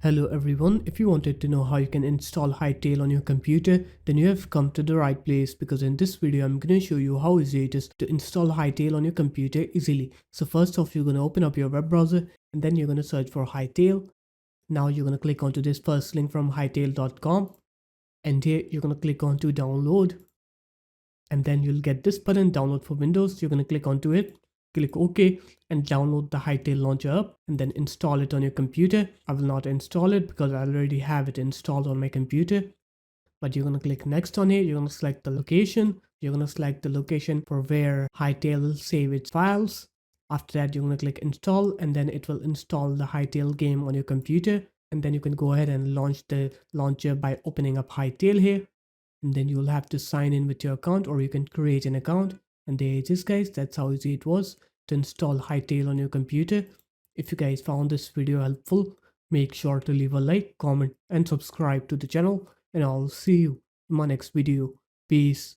Hello everyone, if you wanted to know how you can install Hytale on your computer, then you have come to the right place because in this video I'm going to show you how easy it is to install Hytale on your computer easily. So first off, you're going to open up your web browser and then you're going to search for Hytale. Now you're going to click onto this first link from hytale.com and here you're going to click on to download and then you'll get this button, download for Windows. You're going to click onto it, click OK and download the Hytale launcher up and then install it on your computer. I will not install it because I already have it installed on my computer. But you're going to click next on here. You're going to select the location. You're going to select the location for where Hytale will save its files. After that, you're going to click install and then it will install the Hytale game on your computer. And then you can go ahead and launch the launcher by opening up Hytale here. And then you'll have to sign in with your account or you can create an account. And there it is, guys. That's how easy it was to install Hytale on your computer. If you guys found this video helpful, make sure to leave a like, comment and subscribe to the channel, and I'll see you in my next video. Peace.